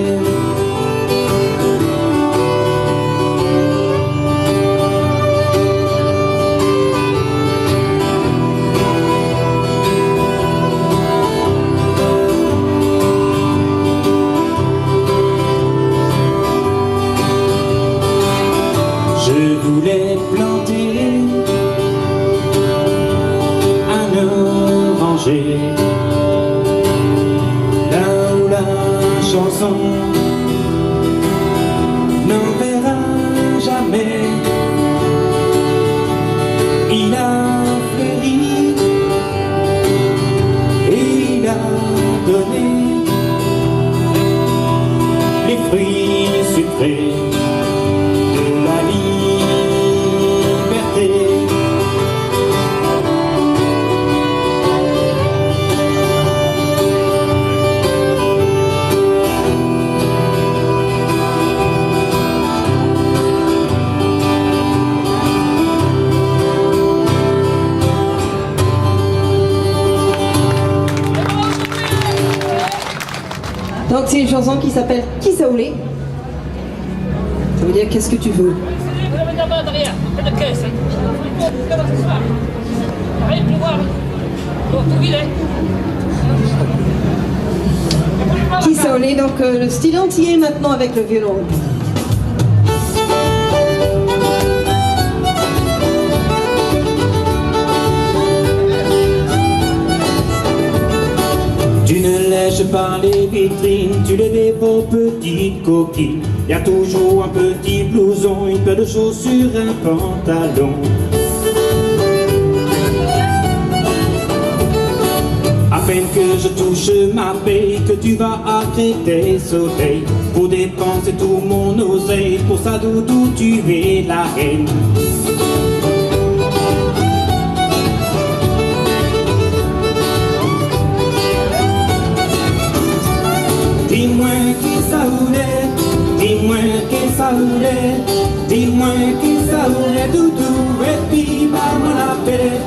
Speaker 1: Je voulais planter un oranger là où la chanson n'enverra jamais. Il a fleuri et il a donné les fruits sucré de la liberté.
Speaker 2: Donc c'est une chanson qui s'appelle Qui ça voulait. Ça veut dire qu'est-ce que tu veux.
Speaker 4: Vous avez d'abord derrière, près de caisse. Comment ça se passe? Arrête de voir. Bon, tout vide, hein?
Speaker 2: Qui ça voulait, donc le style entier maintenant avec le violon.
Speaker 1: Tu ne lèches pas les vitrines, tu les dévores petites coquilles. Y a toujours un petit blouson, une paire de chaussures, un pantalon. À peine que je touche ma paye, que tu vas à tes soleils. Pour dépenser tout mon oseille, pour ça doudou tu es la reine. Dis-moi qui ça voulait, dis-moi qui ça voulait, dis-moi qui ça voulait, doudou, et puis pas-moi la paix.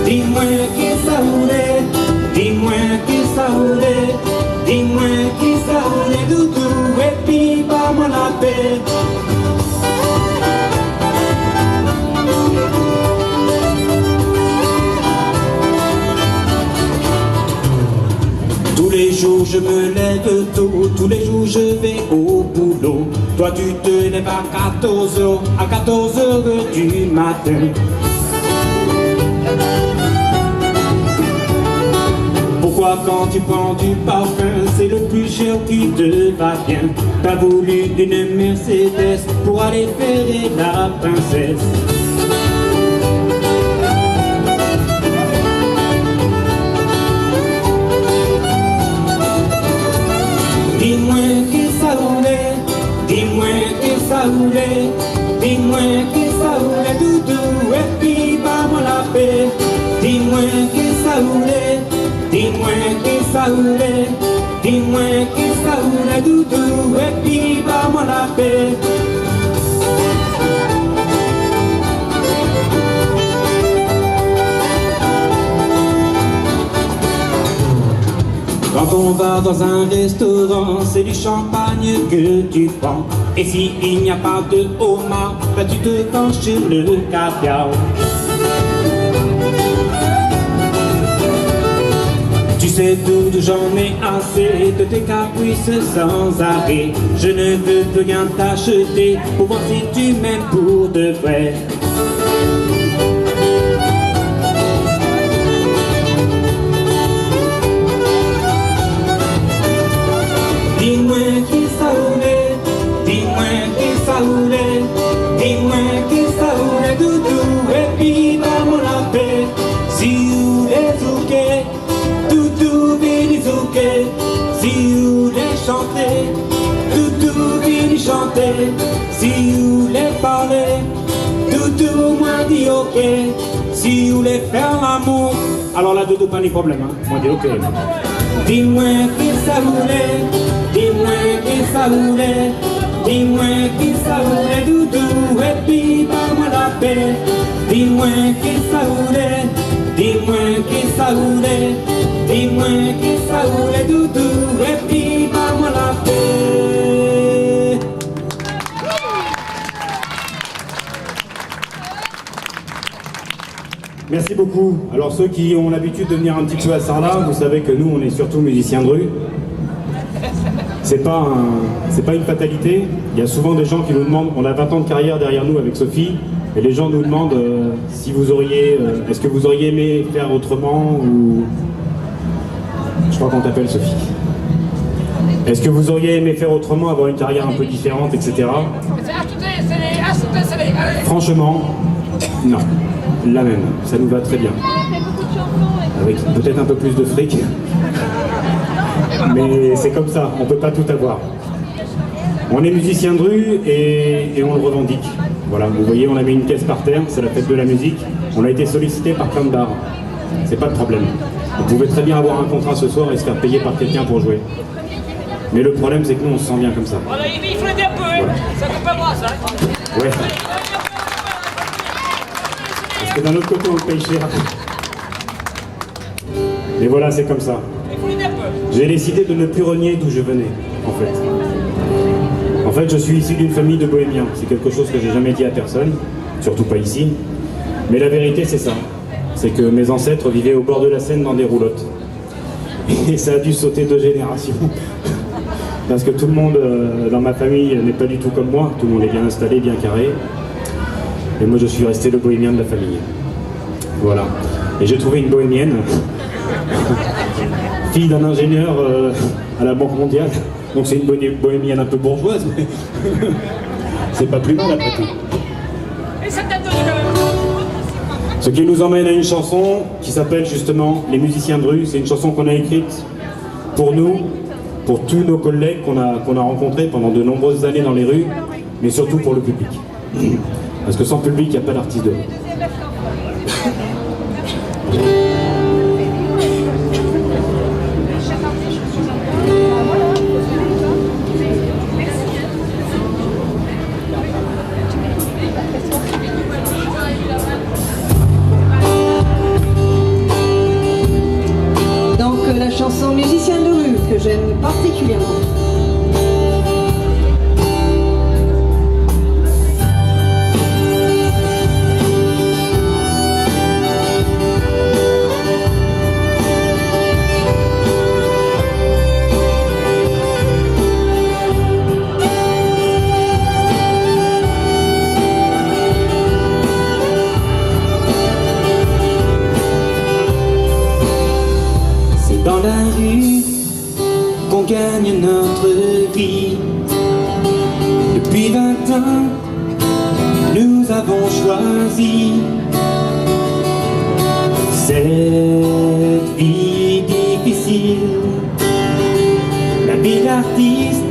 Speaker 1: Dis-moi qui ça voulait, dis-moi qui ça voulait, dis-moi qui ça voulait, doudou, et puis pas-moi la paix. Tous les jours je me lève tôt, tous les jours je vais au boulot. Toi tu te lèves à 14h du matin. Pourquoi quand tu prends du parfum, c'est le plus cher qui te va bien? T'as voulu une Mercedes pour aller faire la princesse. Dis-moi qui ça voulait, dis-moi qui ça voulait, dis-moi qui ça voulait, doudou, et puis pas-moi la paix. Dis-moi qui ça voulait, dis-moi qui ça voulait, dis-moi qui ça voulait, doudou, et puis pas-moi la paix. Quand on va dans un restaurant, c'est du champagne que tu prends. Et s'il n'y a pas de homard, bah tu te penches sur le caviar. Tu sais tout, j'en ai assez de tes caprices sans arrêt. Je ne veux plus rien t'acheter pour voir si tu m'aimes pour de vrai. Dis-moi qui ça voulait, dis-moi qui ça voulait, dis-moi qui ça voulait, doudou, et puis pas-moi la paix. Si vous les zouker, doudou, vini zouker. Si vous les chanter, doudou, vini chanter. Si vous les parler, doudou, moi dis ok. Si vous les faire l'amour, alors là doudou pas de problème, hein. Moi dis ok. Dis-moi qui ça voulait, dis-moi qui ça voulait, dis-moi qui ça voulait, doudou, et puis pas-moi la paix. Dis-moi qui ça voulait, dis-moi qui ça voulait, dis-moi qui ça voulait, doudou, et puis pas-moi la paix.
Speaker 3: Merci beaucoup. Alors ceux qui ont l'habitude de venir un petit peu à Sarlat, vous savez que nous on est surtout musiciens de rue. C'est pas une fatalité. Il y a souvent des gens qui nous demandent, on a 20 ans de carrière derrière nous avec Sophie, et les gens nous demandent si vous auriez, est-ce que vous auriez aimé faire autrement ou... Je crois qu'on t'appelle Sophie. Est-ce que vous auriez aimé faire autrement, avoir une carrière un peu différente, etc. Franchement, non. La même, ça nous va très bien. Avec peut-être un peu plus de fric. Mais c'est comme ça, on peut pas tout avoir.
Speaker 1: On est musicien de rue et on le revendique. Voilà, vous voyez, on a mis une caisse par terre, c'est la fête de la musique. On a été sollicité par plein de bars. C'est pas de problème. Vous pouvez très bien avoir un contrat ce soir et se faire payer par quelqu'un pour jouer. Mais le problème, c'est que nous, on se sent bien comme ça.
Speaker 4: Voilà, il faut l'aider un peu, hein.
Speaker 1: Voilà.
Speaker 4: Ça coûte pas moi, ça.
Speaker 1: Ouais. Parce que d'un autre côté, on le paye cher. Mais voilà, c'est comme ça.
Speaker 4: Il faut l'aider un peu.
Speaker 1: J'ai décidé de ne plus renier d'où je venais, en fait. En fait, je suis issu d'une famille de bohémiens. C'est quelque chose que j'ai jamais dit à personne, surtout pas ici. Mais la vérité, c'est ça. C'est que mes ancêtres vivaient au bord de la Seine dans des roulottes. Et ça a dû sauter 2 générations. Parce que tout le monde dans ma famille n'est pas du tout comme moi. Tout le monde est bien installé, bien carré. Et moi, je suis resté le bohémien de la famille. Voilà. Et j'ai trouvé une bohémienne, fille d'un ingénieur à la Banque mondiale. Donc c'est une bohémienne un peu bourgeoise, mais c'est pas plus mal après tout.
Speaker 4: Et ça t'a donné quand même.
Speaker 1: Ce qui nous emmène à une chanson qui s'appelle justement Les musiciens de rue. C'est une chanson qu'on a écrite pour nous, pour tous nos collègues qu'on a rencontrés pendant de nombreuses années dans les rues, mais surtout pour le public. Parce que sans public, il n'y a pas d'artiste de rue.
Speaker 2: La chanson Musicien de rue que j'aime particulièrement.
Speaker 3: Dans la rue, qu'on gagne notre vie. Depuis 20 ans, nous avons choisi cette vie difficile. La vie d'artiste,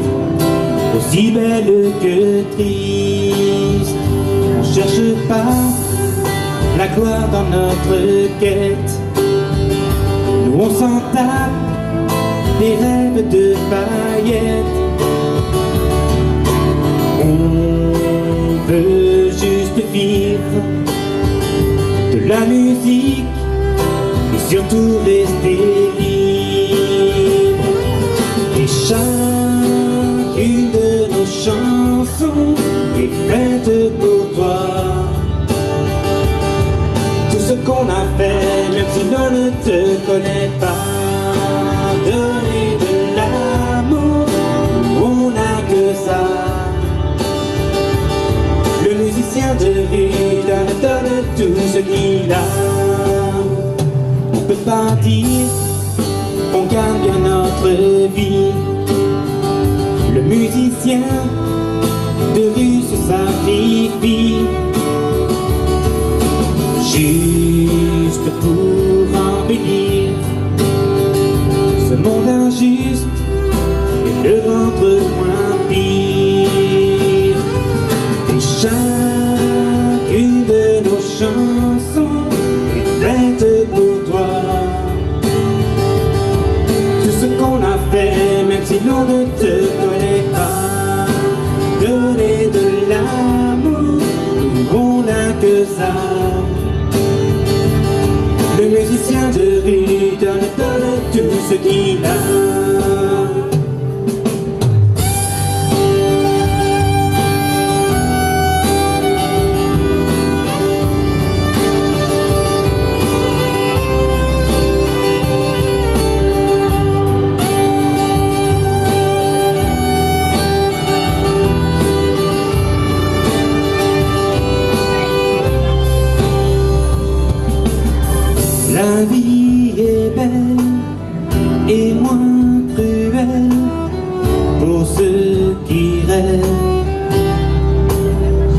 Speaker 3: aussi belle que triste. On cherche pas la gloire dans notre quête. Nous on s'en tape des rêves de paillettes. On veut juste vivre de la musique et surtout rester libre. Et chacune de nos chansons est faite pour toi. Tout ce qu'on a fait, même si l'on ne te connaît pas, donner de l'amour, on n'a que ça. Le musicien de rue donne tout ce qu'il a. On peut pas dire qu'on gagne bien notre vie. Le musicien de rue se sacrifie juste pour embellir ce monde injuste et le rendre moins pire. Et chacune de nos chansons est faite pour toi. Tout ce qu'on a fait, même si l'on ne te connaît pas, donner de l'amour, on n'a que ça. Le musicien de rue donne tout ce qu'il a. La vie est belle et moins cruelle pour ceux qui rêvent.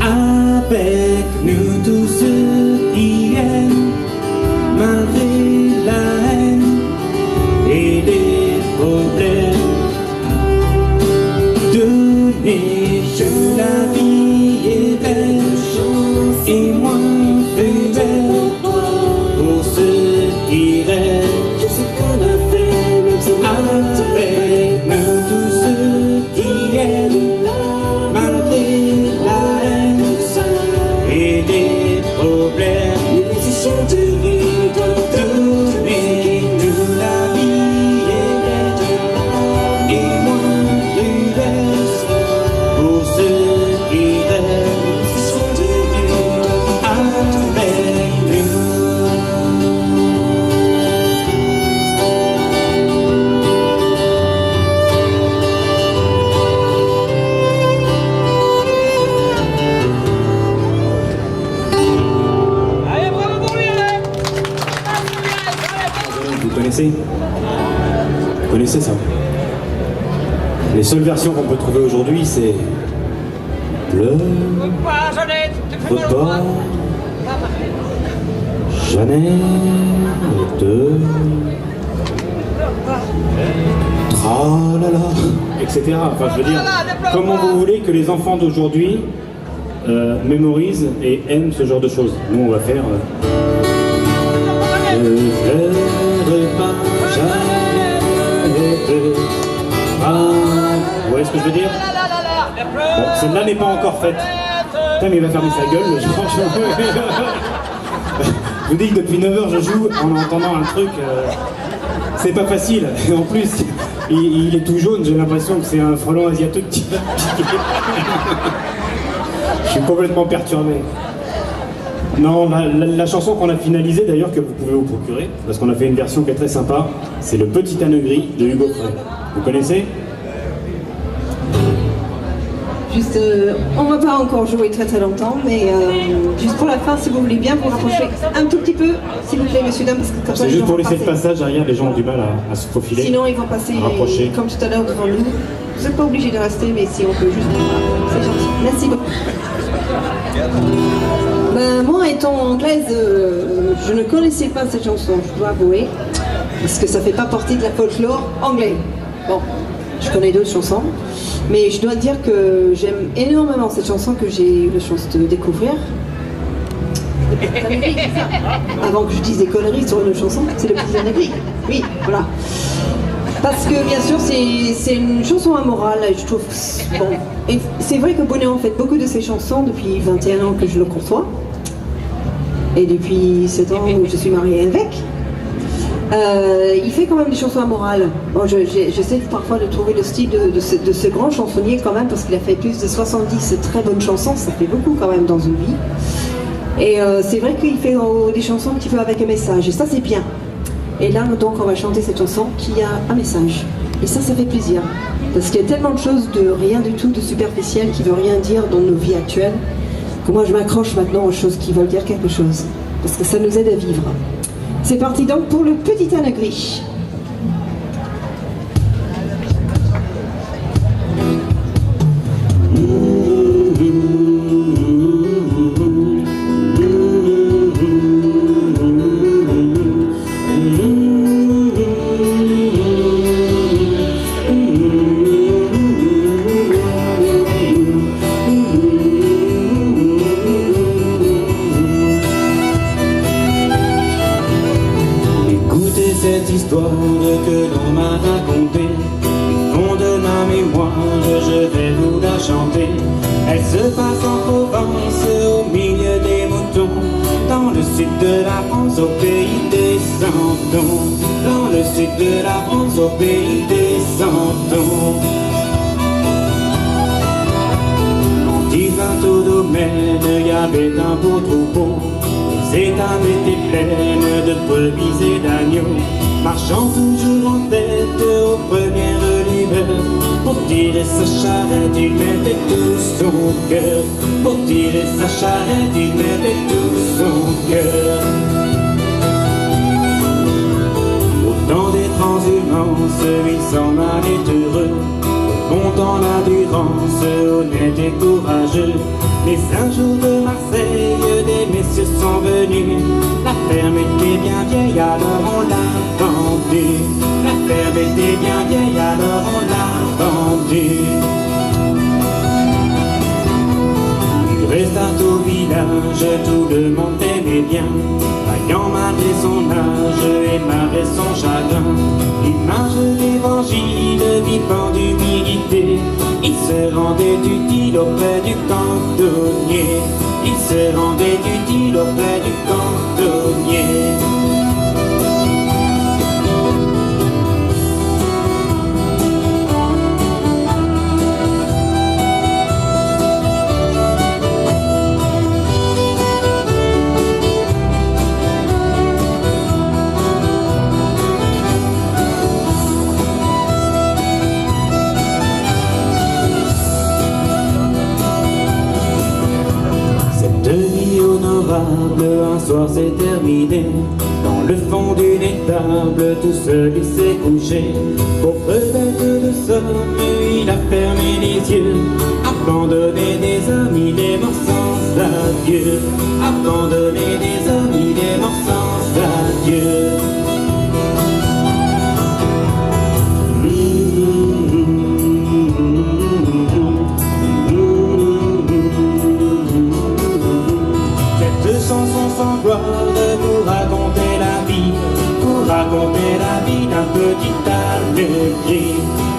Speaker 3: Avec nous tous ceux qui aiment, malgré la haine et les problèmes. Et que la vie est belle et moins plus belle pour ceux qui rêvent. Je sais qu'on a fait même si avec nous tous ceux qui aiment malgré la haine et les problèmes. Les musiciens de rire tourner, nous la vie est belle et moins plus belle pour ceux qui rêvent.
Speaker 1: Vous connaissez ça? Les seules versions qu'on peut trouver aujourd'hui, c'est Bleu, Repas, Jeannette, Tralala, etc. Enfin, je veux dire, comment vous voulez que les enfants d'aujourd'hui mémorisent et aiment ce genre de choses? Nous, on va faire... Vous voyez ce que je veux dire? Bon, celle-là n'est pas encore faite. Putain, mais il va fermer sa gueule, je vous dis que depuis 9h je joue en entendant un truc, c'est pas facile. Et en plus, il est tout jaune, j'ai l'impression que c'est un frelon asiatique qui va piquer. Je suis complètement perturbé. Non, la chanson qu'on a finalisée d'ailleurs, que vous pouvez vous procurer, parce qu'on a fait une version qui est très sympa, c'est Le Petit Âne Gris de Hugo Frey. Vous connaissez?
Speaker 2: Juste, on ne va pas encore jouer très très longtemps, mais juste pour la fin, si vous voulez bien, vous rapprochez un tout petit peu, s'il vous plaît, messieurs, dames, parce que comme ça,
Speaker 1: c'est juste pour laisser le passage derrière, les gens ont du mal à se faufiler.
Speaker 2: Sinon, ils vont passer comme tout à l'heure devant nous. Vous n'êtes pas obligés de rester, mais si on peut juste... C'est gentil. Merci beaucoup. Ben, moi, étant anglaise, je ne connaissais pas cette chanson, je dois avouer, parce que ça ne fait pas partie de la folklore anglais. Bon, je connais d'autres chansons, mais je dois dire que j'aime énormément cette chanson que j'ai eu la chance de découvrir. Avant que je dise des conneries sur une chanson, c'est Le Petit Âne Gris. Oui, voilà. Parce que bien sûr c'est une chanson amorale, et je trouve bon. Et c'est vrai que Bonnet en fait beaucoup de ses chansons depuis 21 ans que je le conçois. Et depuis 7 ans où je suis mariée avec. Il fait quand même des chansons amorales. Bon, j'essaie parfois de trouver le style de ce grand chansonnier quand même, parce qu'il a fait plus de 70 très bonnes chansons, ça fait beaucoup quand même dans une vie. Et c'est vrai qu'il fait des chansons un petit peu avec un message, et ça c'est bien. Et là donc on va chanter cette chanson qui a un message. Et ça fait plaisir. Parce qu'il y a tellement de choses de rien du tout, de superficiel, qui ne veut rien dire dans nos vies actuelles, que moi je m'accroche maintenant aux choses qui veulent dire quelque chose. Parce que ça nous aide à vivre. C'est parti donc pour Le Petit Âne Gris.
Speaker 3: Cette histoire que l'on m'a racontée, au fond de ma mémoire, je vais vous la chanter. Elle se passe en Provence, au milieu des moutons, dans le sud de la France, au pays des Santons. Dans le sud de la France, au pays des Santons. Quand il vint au domaine, il y avait un beau troupeau. Les étables étaient pleines de brebis et d'agneaux, marchant toujours en tête aux premières lueurs. Pour tirer sa charrette, il mettait tout son cœur. Pour tirer sa charrette, il mettait tout son cœur. Au temps des transhumances, il s'en allait heureux, comptant l'endurance, honnête et courageux. Mais un jour de Marseille, des messieurs sont venus. La ferme était bien vieille, alors on l'a vendue. La ferme était bien vieille, alors on l'a vendue.
Speaker 1: village, tout le monde aimait bien. Vaillant malgré son âge et malgré son chagrin, l'image d'évangile vivant d'humilité, il se rendait utile auprès du cantonnier. Il se rendait utile auprès du cantonnier. Un soir s'est terminé, dans le fond d'une étable, tout seul il s'est couché. Pauvre bête de somme, il a fermé les yeux, abandonné des amis, les morts sans adieu. Abandonné des amis, les morts sans adieu. Sans gloire pour raconter la vie d'un petit allegri,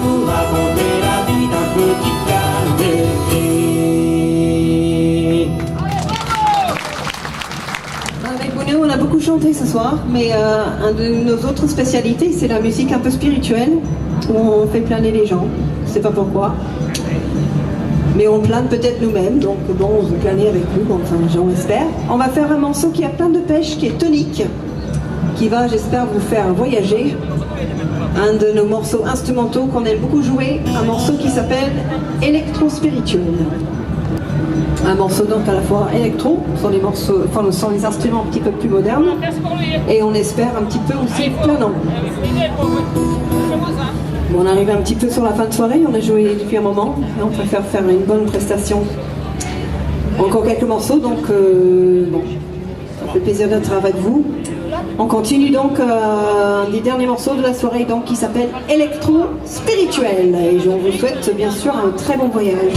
Speaker 1: pour raconter la vie d'un petit allegri.
Speaker 2: Avec Bruno, on a beaucoup chanté ce soir, mais un de nos autres spécialités, c'est la musique un peu spirituelle, où on fait planer les gens, je sais pas pourquoi. Mais on plane peut-être nous-mêmes, donc bon, on veut planer avec nous, enfin j'en espère. On va faire un morceau qui a plein de pêche, qui est tonique, qui va, j'espère, vous faire voyager. Un de nos morceaux instrumentaux qu'on aime beaucoup jouer, un morceau qui s'appelle Électro-spirituel. Un morceau donc à la fois électro, sont les morceaux, enfin sont les instruments un petit peu plus modernes, et on espère un petit peu aussi planant. Bon, on arrive un petit peu sur la fin de soirée, on a joué depuis un moment, et on préfère faire une bonne prestation. Encore quelques morceaux, donc bon, ça fait plaisir d'être avec vous. On continue donc un des derniers morceaux de la soirée donc, qui s'appelle Électro Spirituel. Et je vous souhaite bien sûr un très bon voyage.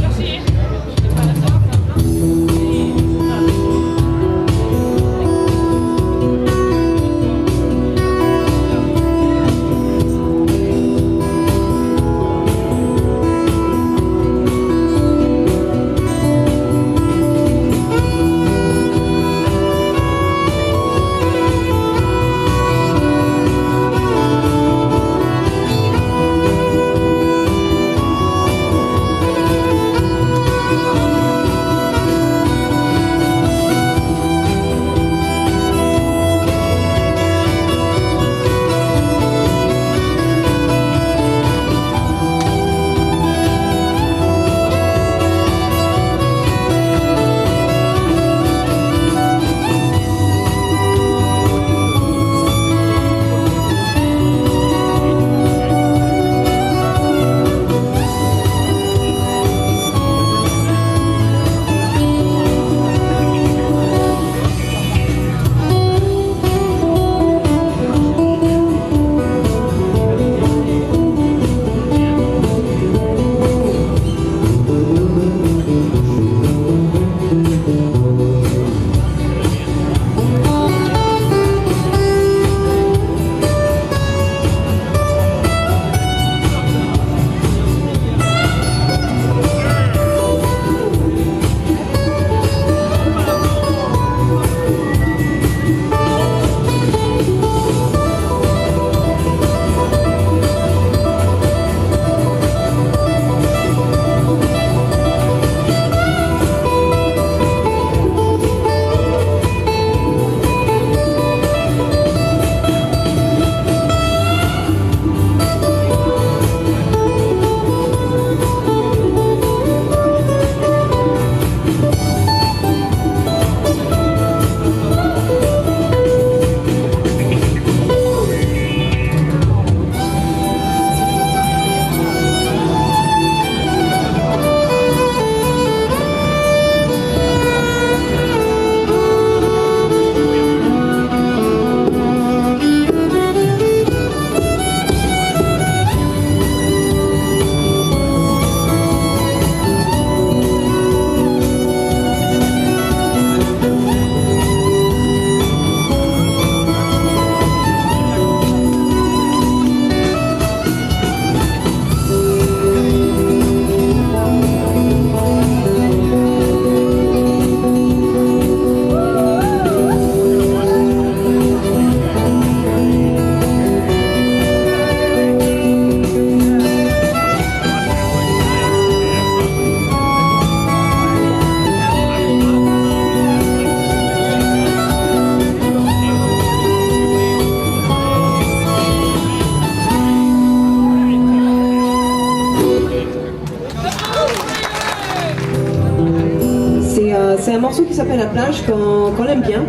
Speaker 2: c'est un morceau qui s'appelle La plage, qu'on aime bien.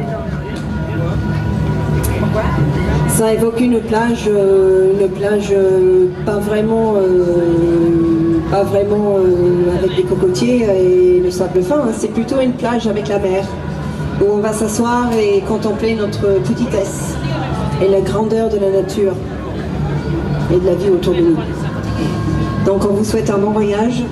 Speaker 2: Ça évoque une plage pas vraiment avec des cocotiers et le sable fin, hein. C'est plutôt une plage avec la mer, où on va s'asseoir et contempler notre petitesse et la grandeur de la nature et de la vie autour de nous. Donc on vous souhaite un bon voyage.